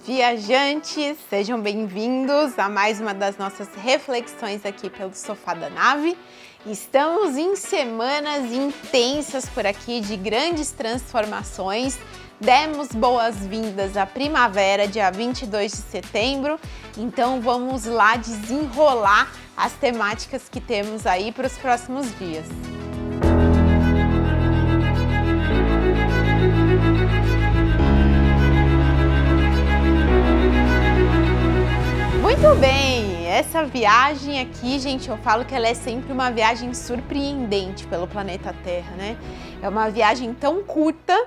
Viajantes, sejam bem-vindos a mais uma das nossas reflexões aqui pelo Sofá da Nave. Estamos em semanas intensas por aqui de grandes transformações. Demos boas-vindas à primavera, dia 22 de setembro, então vamos lá desenrolar as temáticas que temos aí para os próximos dias. Muito bem, essa viagem aqui, gente, eu falo que ela é sempre uma viagem surpreendente pelo planeta Terra, né? É uma viagem tão curta,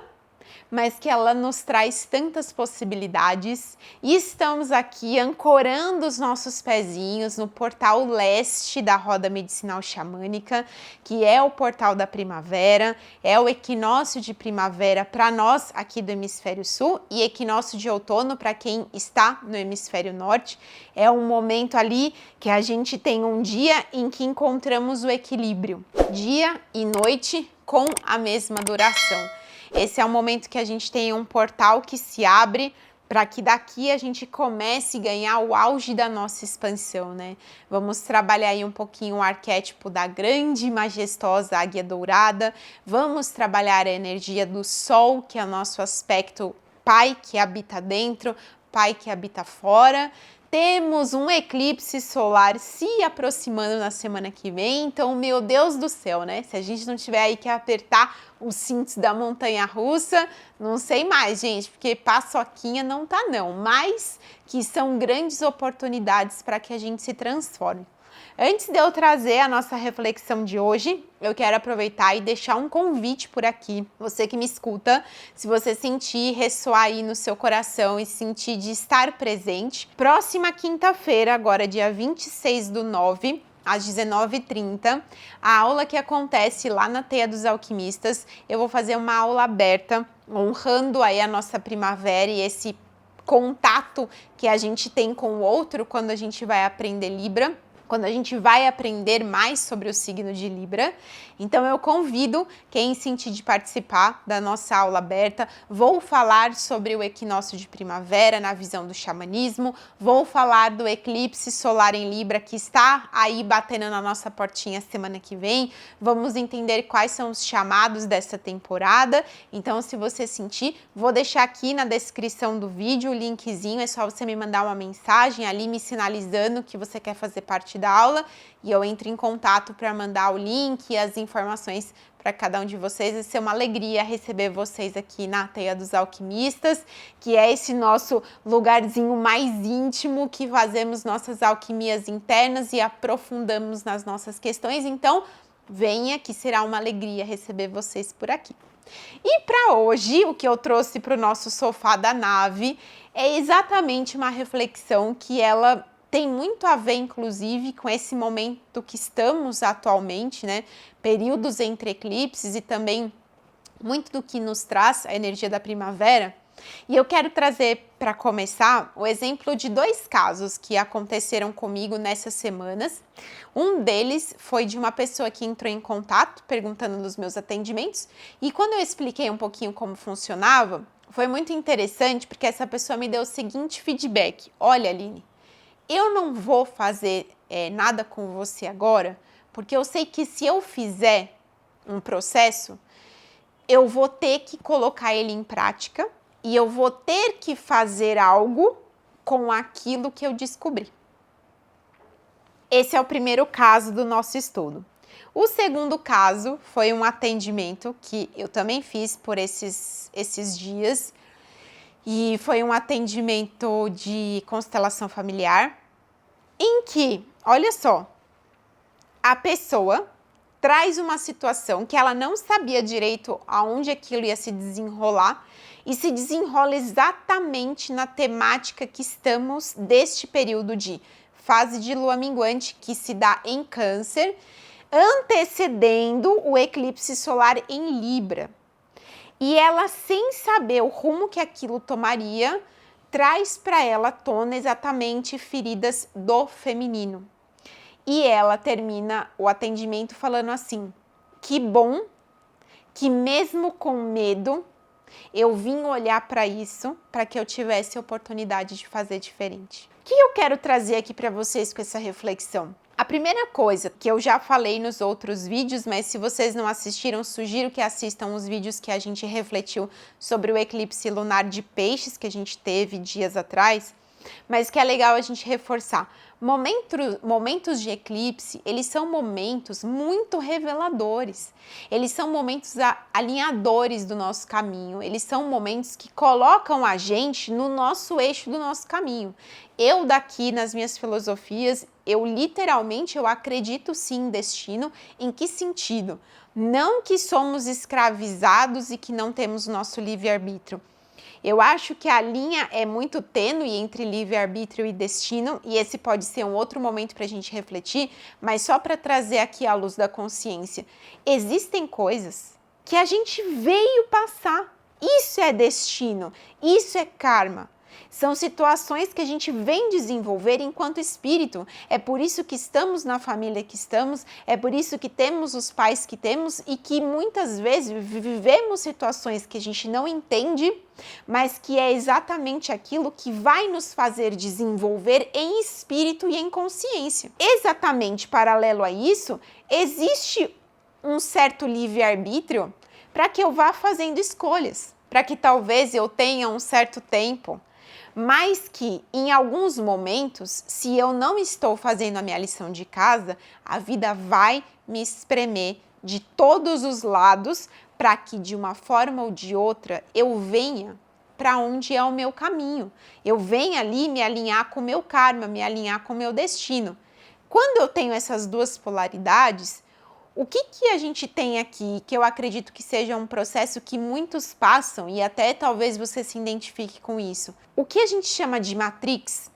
mas que ela nos traz tantas possibilidades, e estamos aqui ancorando os nossos pezinhos no portal leste da roda medicinal xamânica, que é o portal da primavera, é o equinócio de primavera para nós aqui do hemisfério sul e equinócio de outono para quem está no hemisfério norte. É um momento ali que a gente tem um dia em que encontramos o equilíbrio, dia e noite com a mesma duração. Esse é o momento que a gente tem um portal que se abre para que daqui a gente comece a ganhar o auge da nossa expansão, né? Vamos trabalhar aí um pouquinho o arquétipo da grande e majestosa águia dourada, vamos trabalhar a energia do sol, que é o nosso aspecto pai que habita dentro, pai que habita fora. Temos um eclipse solar se aproximando na semana que vem, então, meu Deus do céu, né? Se a gente não tiver aí que apertar os cintos da montanha-russa, não sei mais, gente, porque paçoquinha não tá não, mas que são grandes oportunidades para que a gente se transforme. Antes de eu trazer a nossa reflexão de hoje, eu quero aproveitar e deixar um convite por aqui. Você que me escuta, se você sentir ressoar aí no seu coração e sentir de estar presente, próxima quinta-feira, agora dia 26/9, às 19h30, a aula que acontece lá na Teia dos Alquimistas, eu vou fazer uma aula aberta, honrando aí a nossa primavera e esse contato que a gente tem com o outro quando a gente vai aprender Libra, quando a gente vai aprender mais sobre o signo de Libra. Então eu convido quem sentir de participar da nossa aula aberta. Vou falar sobre o equinócio de primavera na visão do xamanismo, vou falar do eclipse solar em Libra que está aí batendo na nossa portinha semana que vem. Vamos entender quais são os chamados dessa temporada. Então, se você sentir, vou deixar aqui na descrição do vídeo o linkzinho, é só você me mandar uma mensagem ali me sinalizando que você quer fazer parte da aula e eu entro em contato para mandar o link e as informações para cada um de vocês. Vai ser uma alegria receber vocês aqui na Teia dos Alquimistas, que é esse nosso lugarzinho mais íntimo que fazemos nossas alquimias internas e aprofundamos nas nossas questões. Então, venha que será uma alegria receber vocês por aqui. E para hoje, o que eu trouxe para o nosso sofá da nave é exatamente uma reflexão que ela tem muito a ver, inclusive, com esse momento que estamos atualmente, né? Períodos entre eclipses e também muito do que nos traz a energia da primavera. E eu quero trazer, para começar, o exemplo de dois casos que aconteceram comigo nessas semanas. Um deles foi de uma pessoa que entrou em contato, perguntando dos meus atendimentos, e quando eu expliquei um pouquinho como funcionava, foi muito interessante, porque essa pessoa me deu o seguinte feedback: olha, Aline, eu não vou fazer nada com você agora, porque eu sei que se eu fizer um processo, eu vou ter que colocar ele em prática e eu vou ter que fazer algo com aquilo que eu descobri. Esse é o primeiro caso do nosso estudo. O segundo caso foi um atendimento que eu também fiz por esses dias, e foi um atendimento de constelação familiar, em que, olha só, a pessoa traz uma situação que ela não sabia direito aonde aquilo ia se desenrolar e se desenrola exatamente na temática que estamos deste período de fase de lua minguante que se dá em Câncer, antecedendo o eclipse solar em Libra. E ela, sem saber o rumo que aquilo tomaria, traz para ela à tona exatamente feridas do feminino. E ela termina o atendimento falando assim: que bom que mesmo com medo, Eu vim olhar para isso para que eu tivesse a oportunidade de fazer diferente. O que eu quero trazer aqui para vocês com essa reflexão? A primeira coisa que eu já falei nos outros vídeos, mas se vocês não assistiram, sugiro que assistam os vídeos que a gente refletiu sobre o eclipse lunar de Peixes que a gente teve dias atrás, mas que é legal a gente reforçar. Momentos de eclipse, eles são momentos muito reveladores. Eles são momentos alinhadores do nosso caminho. Eles são momentos que colocam a gente no nosso eixo do nosso caminho. Eu daqui, nas minhas filosofias, eu acredito sim em destino. Em que sentido? Não que somos escravizados e que não temos o nosso livre-arbítrio. Eu acho que a linha é muito tênue entre livre-arbítrio e destino, e esse pode ser um outro momento para a gente refletir, mas só para trazer aqui à luz da consciência. Existem coisas que a gente veio passar. Isso é destino, isso é karma. São situações que a gente vem desenvolver enquanto espírito. É por isso que estamos na família que estamos, é por isso que temos os pais que temos e que muitas vezes vivemos situações que a gente não entende, mas que é exatamente aquilo que vai nos fazer desenvolver em espírito e em consciência. Exatamente paralelo a isso, existe um certo livre-arbítrio para que eu vá fazendo escolhas, para que talvez eu tenha um certo tempo, mas que em alguns momentos, se eu não estou fazendo a minha lição de casa, a vida vai me espremer de todos os lados para que de uma forma ou de outra eu venha para onde é o meu caminho. Eu venha ali me alinhar com o meu karma, me alinhar com o meu destino. Quando eu tenho essas duas polaridades, o que a gente tem aqui, que eu acredito que seja um processo que muitos passam e até talvez você se identifique com isso. O que a gente chama de Matrix,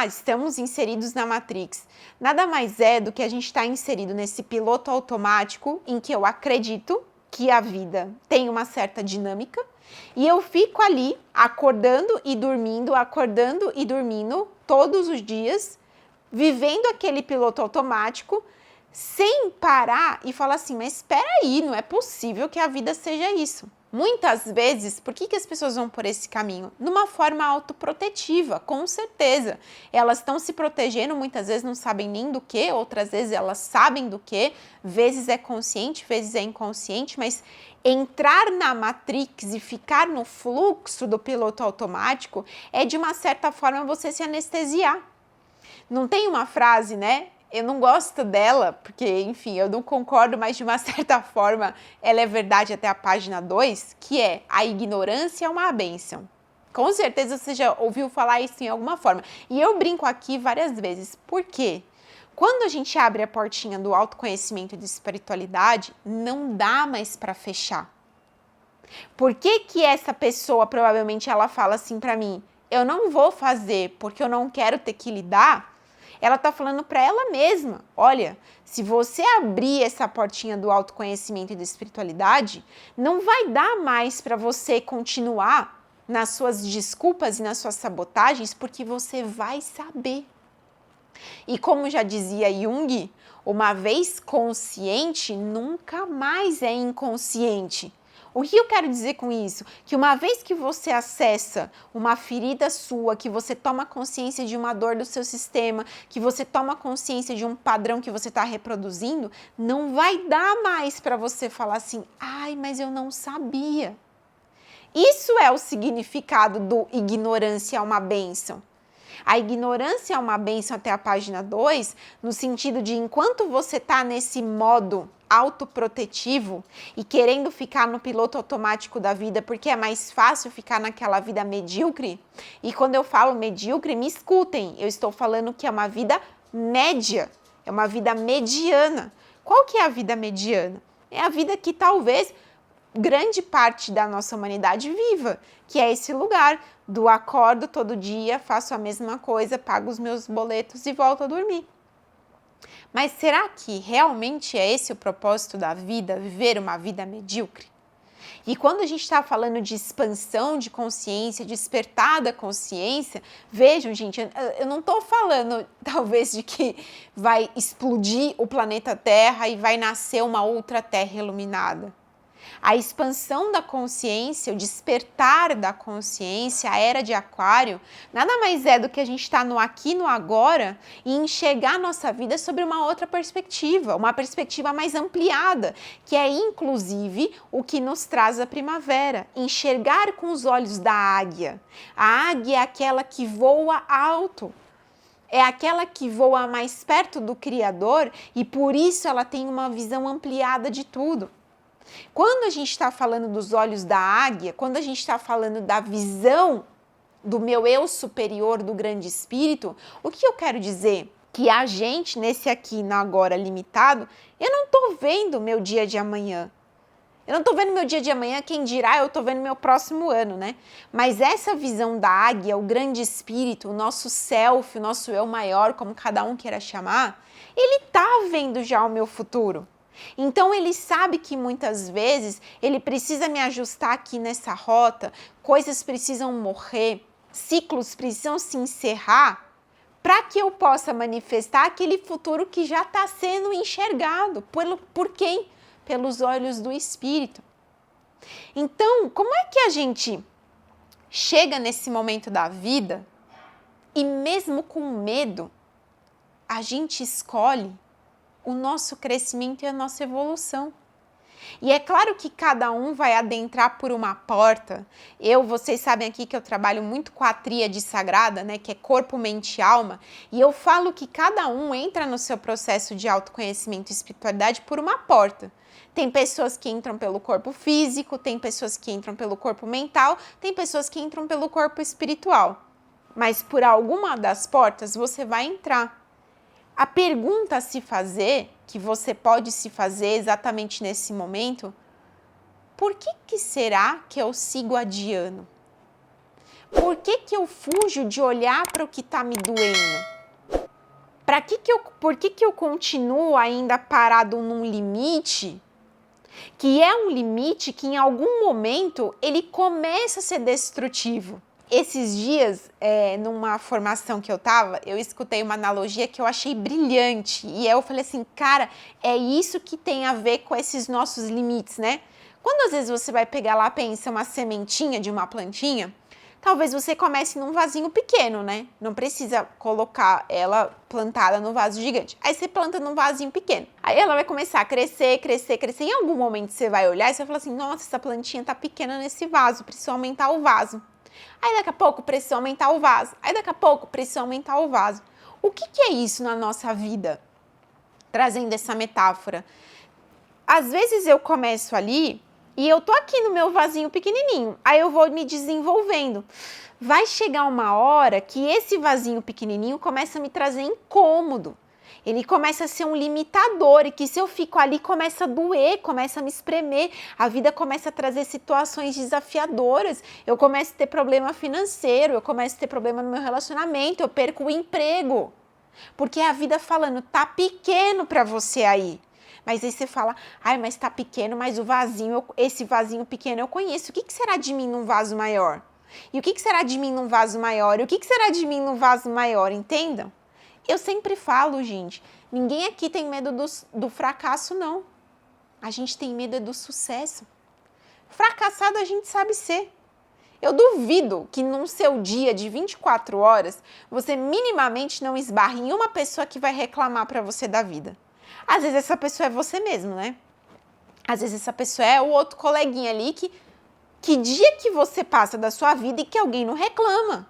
estamos inseridos na Matrix, nada mais é do que a gente estar inserido nesse piloto automático em que eu acredito que a vida tem uma certa dinâmica e eu fico ali acordando e dormindo todos os dias, vivendo aquele piloto automático, sem parar e falar assim, mas espera aí, não é possível que a vida seja isso. Muitas vezes, por que as pessoas vão por esse caminho? Numa forma autoprotetiva, com certeza. Elas estão se protegendo, muitas vezes não sabem nem do que, outras vezes elas sabem do que, vezes é consciente, vezes é inconsciente, mas entrar na Matrix e ficar no fluxo do piloto automático é de uma certa forma você se anestesiar. Não tem uma frase, né? Eu não gosto dela, porque, enfim, eu não concordo, mas de uma certa forma ela é verdade até a página 2, que é: a ignorância é uma bênção. Com certeza você já ouviu falar isso em alguma forma. E eu brinco aqui várias vezes. Por quê? Quando a gente abre a portinha do autoconhecimento e de espiritualidade, não dá mais para fechar. Por que essa pessoa, provavelmente, ela fala assim para mim: eu não vou fazer porque eu não quero ter que lidar? Ela está falando para ela mesma: olha, se você abrir essa portinha do autoconhecimento e da espiritualidade, não vai dar mais para você continuar nas suas desculpas e nas suas sabotagens, porque você vai saber. E como já dizia Jung, uma vez consciente, nunca mais é inconsciente. O que eu quero dizer com isso? Que uma vez que você acessa uma ferida sua, que você toma consciência de uma dor do seu sistema, que você toma consciência de um padrão que você está reproduzindo, não vai dar mais para você falar assim: ai, mas eu não sabia. Isso é o significado do ignorância é uma bênção. A ignorância é uma bênção até a página 2, no sentido de enquanto você está nesse modo autoprotetivo e querendo ficar no piloto automático da vida, porque é mais fácil ficar naquela vida medíocre. E quando eu falo medíocre, me escutem, eu estou falando que é uma vida média, é uma vida mediana. Qual que é a vida mediana? É a vida que talvez grande parte da nossa humanidade viva, que é esse lugar do acordo todo dia, faço a mesma coisa, pago os meus boletos e volto a dormir. Mas será que realmente é esse o propósito da vida, viver uma vida medíocre? E quando a gente está falando de expansão de consciência, despertar da consciência, vejam, gente, eu não estou falando talvez de que vai explodir o planeta Terra e vai nascer uma outra Terra iluminada. A expansão da consciência, o despertar da consciência, a era de Aquário, nada mais é do que a gente estar no aqui, no agora e enxergar a nossa vida sobre uma outra perspectiva, uma perspectiva mais ampliada, que é inclusive o que nos traz a primavera, enxergar com os olhos da águia. A águia é aquela que voa alto. É aquela que voa mais perto do Criador e por isso ela tem uma visão ampliada de tudo. Quando a gente está falando dos olhos da águia, quando a gente está falando da visão do meu eu superior, do grande espírito, o que eu quero dizer? Que a gente, nesse aqui, no agora limitado, eu não estou vendo meu dia de amanhã. Eu não estou vendo meu dia de amanhã, quem dirá, eu estou vendo meu próximo ano, né? Mas essa visão da águia, o grande espírito, o nosso self, o nosso eu maior, como cada um queira chamar, ele está vendo já o meu futuro. Então ele sabe que muitas vezes ele precisa me ajustar aqui nessa rota, coisas precisam morrer, ciclos precisam se encerrar para que eu possa manifestar aquele futuro que já está sendo enxergado. Por quem? Pelos olhos do Espírito. Então, como é que a gente chega nesse momento da vida e mesmo com medo, a gente escolhe o nosso crescimento e a nossa evolução? E é claro que cada um vai adentrar por uma porta. Vocês sabem aqui que eu trabalho muito com a tríade sagrada, né, que é corpo, mente e alma, e eu falo que cada um entra no seu processo de autoconhecimento e espiritualidade por uma porta. Tem pessoas que entram pelo corpo físico, tem pessoas que entram pelo corpo mental, tem pessoas que entram pelo corpo espiritual. Mas por alguma das portas você vai entrar. A pergunta a se fazer, que você pode se fazer exatamente nesse momento, por que será que eu sigo adiando? Por que eu fujo de olhar para o que está me doendo? Por que eu continuo ainda parado num limite, que é um limite que em algum momento ele começa a ser destrutivo? Esses dias, numa formação que eu tava, eu escutei uma analogia que eu achei brilhante. E eu falei assim, cara, é isso que tem a ver com esses nossos limites, né? Quando às vezes você vai pegar lá, pensa uma sementinha de uma plantinha, talvez você comece num vasinho pequeno, né? Não precisa colocar ela plantada no vaso gigante. Aí você planta num vasinho pequeno. Aí ela vai começar a crescer, crescer, crescer. Em algum momento você vai olhar e você vai falar assim, nossa, essa plantinha tá pequena nesse vaso, precisa aumentar o vaso. Aí daqui a pouco precisa aumentar o vaso. Aí daqui a pouco precisa aumentar o vaso. O que é isso na nossa vida? Trazendo essa metáfora. Às vezes eu começo ali e eu tô aqui no meu vasinho pequenininho. Aí eu vou me desenvolvendo. Vai chegar uma hora que esse vasinho pequenininho começa a me trazer incômodo. Ele começa a ser um limitador e que se eu fico ali começa a doer, começa a me espremer, a vida começa a trazer situações desafiadoras, eu começo a ter problema financeiro, eu começo a ter problema no meu relacionamento, eu perco o emprego, porque é a vida falando, tá pequeno para você aí. Mas aí você fala, ai, mas tá pequeno, mas esse vasinho pequeno eu conheço, o que será de mim num vaso maior? E o que será de mim num vaso maior? E o que será de mim num vaso maior, entendam? Eu sempre falo, gente, ninguém aqui tem medo do fracasso, não. A gente tem medo do sucesso. Fracassado a gente sabe ser. Eu duvido que num seu dia de 24 horas, você minimamente não esbarre em uma pessoa que vai reclamar para você da vida. Às vezes essa pessoa é você mesmo, né? Às vezes essa pessoa é o outro coleguinha ali que dia que você passa da sua vida e que alguém não reclama.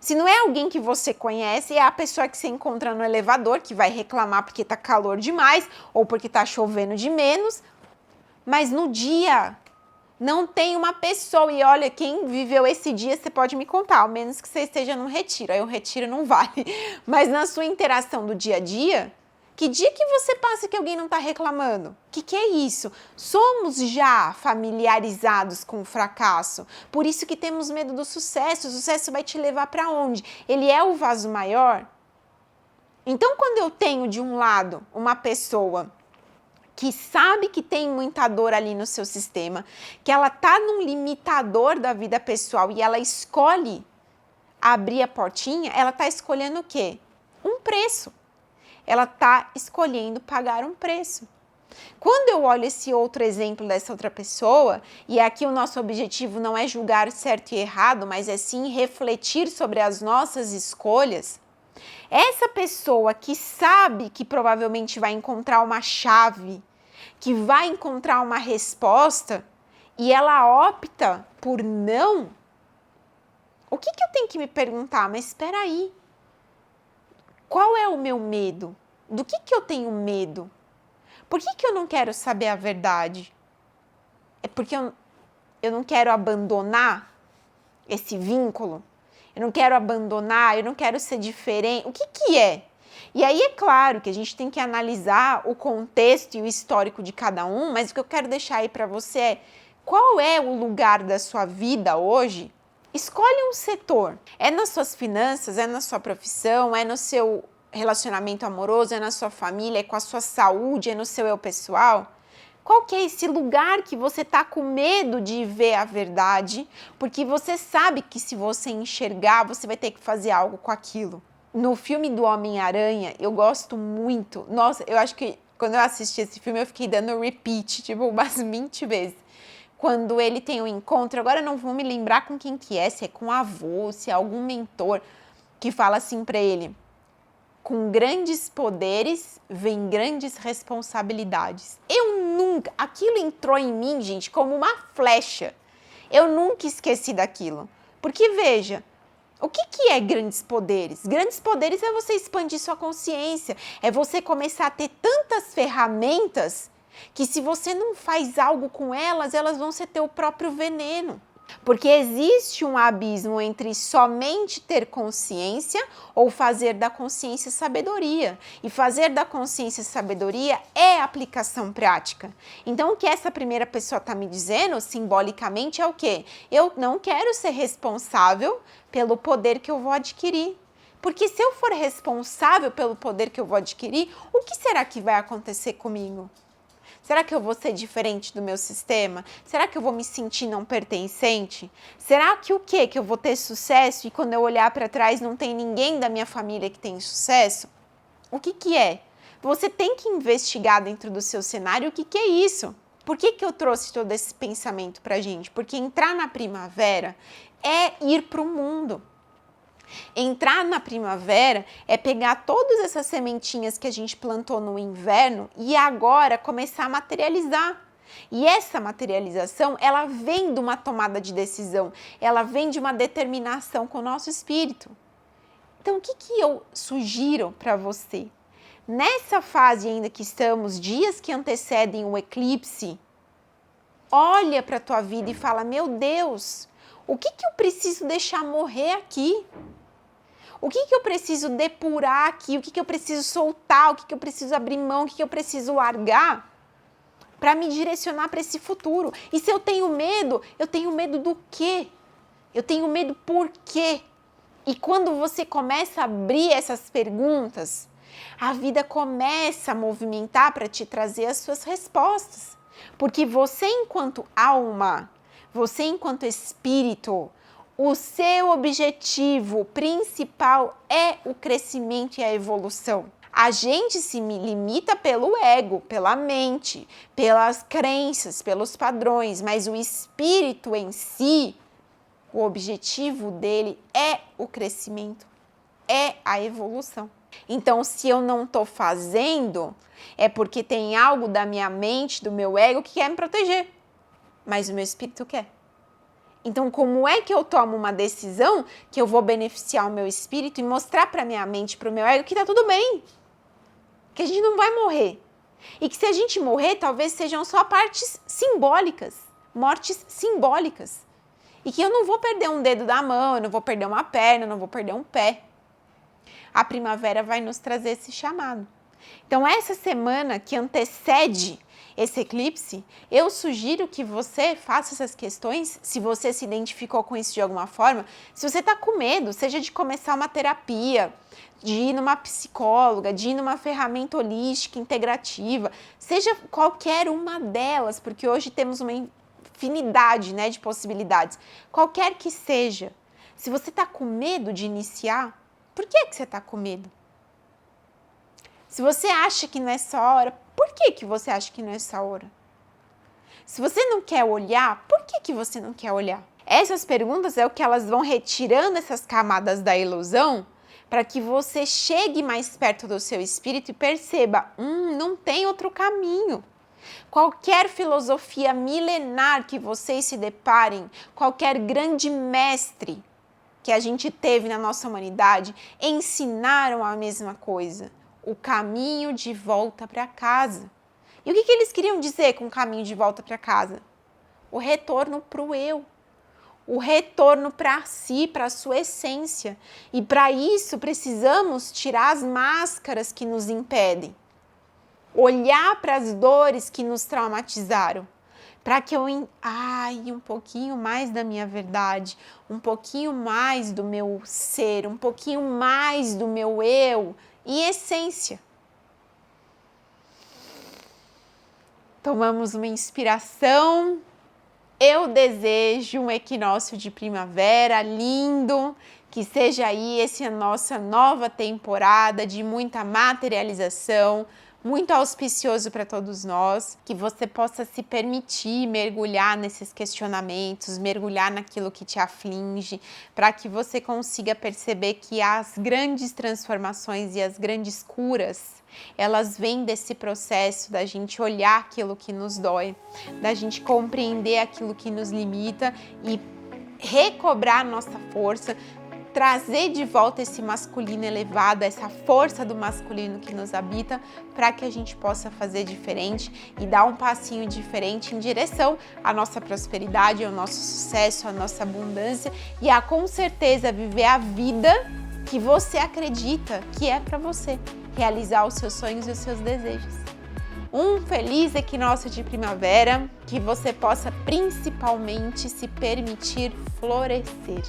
Se não é alguém que você conhece, é a pessoa que você encontra no elevador, que vai reclamar porque tá calor demais ou porque tá chovendo de menos. Mas no dia, não tem uma pessoa. E olha, quem viveu esse dia, você pode me contar, ao menos que você esteja num retiro. Aí o retiro não vale. Mas na sua interação do dia a dia, que dia que você passa que alguém não tá reclamando? O que é isso? Somos já familiarizados com o fracasso. Por isso que temos medo do sucesso. O sucesso vai te levar para onde? Ele é o vaso maior? Então, quando eu tenho de um lado uma pessoa que sabe que tem muita dor ali no seu sistema, que ela tá num limitador da vida pessoal e ela escolhe abrir a portinha, ela tá escolhendo o quê? Um preço. Ela está escolhendo pagar um preço. Quando eu olho esse outro exemplo dessa outra pessoa, e aqui o nosso objetivo não é julgar certo e errado, mas é sim refletir sobre as nossas escolhas, essa pessoa que sabe que provavelmente vai encontrar uma chave, que vai encontrar uma resposta, e ela opta por não, o que eu tenho que me perguntar? Mas espera aí, qual é o meu medo? Do que eu tenho medo? Por que eu não quero saber a verdade? É porque eu não quero abandonar esse vínculo? Eu não quero abandonar, eu não quero ser diferente. O que é? E aí é claro que a gente tem que analisar o contexto e o histórico de cada um, mas o que eu quero deixar aí para você é qual é o lugar da sua vida hoje? Escolhe um setor. É nas suas finanças, é na sua profissão, é no seu relacionamento amoroso, é na sua família, é com a sua saúde, é no seu eu pessoal? Qual que é esse lugar que você tá com medo de ver a verdade, porque você sabe que se você enxergar, você vai ter que fazer algo com aquilo? No filme do Homem-Aranha, eu gosto muito. Nossa, eu acho que quando eu assisti esse filme, eu fiquei dando repeat, tipo, umas 20 vezes. Quando ele tem um encontro, agora eu não vou me lembrar com quem que é, se é com o avô, se é algum mentor, que fala assim pra ele: com grandes poderes vem grandes responsabilidades. Aquilo entrou em mim, gente, como uma flecha. Eu nunca esqueci daquilo. Porque veja, o que é grandes poderes? Grandes poderes é você expandir sua consciência, é você começar a ter tantas ferramentas que se você não faz algo com elas, elas vão ser teu próprio veneno. Porque existe um abismo entre somente ter consciência ou fazer da consciência sabedoria. E fazer da consciência sabedoria é aplicação prática. Então, o que essa primeira pessoa está me dizendo, simbolicamente, é o quê? Eu não quero ser responsável pelo poder que eu vou adquirir. Porque se eu for responsável pelo poder que eu vou adquirir, o que será que vai acontecer comigo? Será que eu vou ser diferente do meu sistema? Será que eu vou me sentir não pertencente? Será que o quê? Que eu vou ter sucesso e quando eu olhar para trás não tem ninguém da minha família que tem sucesso? O que é? Você tem que investigar dentro do seu cenário o que é isso. Por que eu trouxe todo esse pensamento para a gente? Porque entrar na primavera é ir para o mundo. Entrar na primavera é pegar todas essas sementinhas que a gente plantou no inverno e agora começar a materializar. E essa materialização, ela vem de uma tomada de decisão, ela vem de uma determinação com o nosso espírito. Então, o que eu sugiro para você? Nessa fase ainda que estamos, dias que antecedem o eclipse, olha para a tua vida e fala: meu Deus, o que eu preciso deixar morrer aqui? O que eu preciso depurar aqui? O que eu preciso soltar? O que eu preciso abrir mão? O que eu preciso largar para me direcionar para esse futuro? E se eu tenho medo do quê? Eu tenho medo por quê? E quando você começa a abrir essas perguntas, a vida começa a movimentar para te trazer as suas respostas. Porque você, enquanto alma, você, enquanto espírito, o seu objetivo principal é o crescimento e a evolução. A gente se limita pelo ego, pela mente, pelas crenças, pelos padrões, mas o espírito em si, o objetivo dele é o crescimento, é a evolução. Então, se eu não estou fazendo, é porque tem algo da minha mente, do meu ego, que quer me proteger, mas o meu espírito quer. Então, como é que eu tomo uma decisão que eu vou beneficiar o meu espírito e mostrar para minha mente, para o meu ego, que tá tudo bem, que a gente não vai morrer. E que se a gente morrer, talvez sejam só partes simbólicas, mortes simbólicas. E que eu não vou perder um dedo da mão, eu não vou perder uma perna, eu não vou perder um pé. A primavera vai nos trazer esse chamado. Então, essa semana que antecede esse eclipse, eu sugiro que você faça essas questões, se você se identificou com isso de alguma forma. Se você está com medo, seja de começar uma terapia, de ir numa psicóloga, de ir numa ferramenta holística, integrativa, seja qualquer uma delas, porque hoje temos uma infinidade, né, de possibilidades. Qualquer que seja, se você está com medo de iniciar, por que você está com medo? Se você acha que nessa hora, por Por que você acha que não é essa hora? Se você não quer olhar, por que você não quer olhar? Essas perguntas é o que elas vão retirando essas camadas da ilusão para que você chegue mais perto do seu espírito e perceba, não tem outro caminho. Qualquer filosofia milenar que vocês se deparem, qualquer grande mestre que a gente teve na nossa humanidade, ensinaram a mesma coisa, o caminho de volta para casa. E o que eles queriam dizer com o caminho de volta para casa? O retorno para o eu, o retorno para si, para a sua essência. E para isso precisamos tirar as máscaras que nos impedem, olhar para as dores que nos traumatizaram, para que eu um pouquinho mais da minha verdade, um pouquinho mais do meu ser, um pouquinho mais do meu eu e essência. Tomamos uma inspiração. Eu desejo um equinócio de primavera lindo, que seja aí essa nossa nova temporada de muita materialização, muito auspicioso para todos nós, que você possa se permitir mergulhar nesses questionamentos, mergulhar naquilo que te aflige, para que você consiga perceber que as grandes transformações e as grandes curas, elas vêm desse processo da gente olhar aquilo que nos dói, da gente compreender aquilo que nos limita e recobrar nossa força, trazer de volta esse masculino elevado, essa força do masculino que nos habita, para que a gente possa fazer diferente e dar um passinho diferente em direção à nossa prosperidade, ao nosso sucesso, à nossa abundância e a com certeza viver a vida que você acredita que é para você, realizar os seus sonhos e os seus desejos. Um feliz equinócio de primavera, que você possa principalmente se permitir florescer.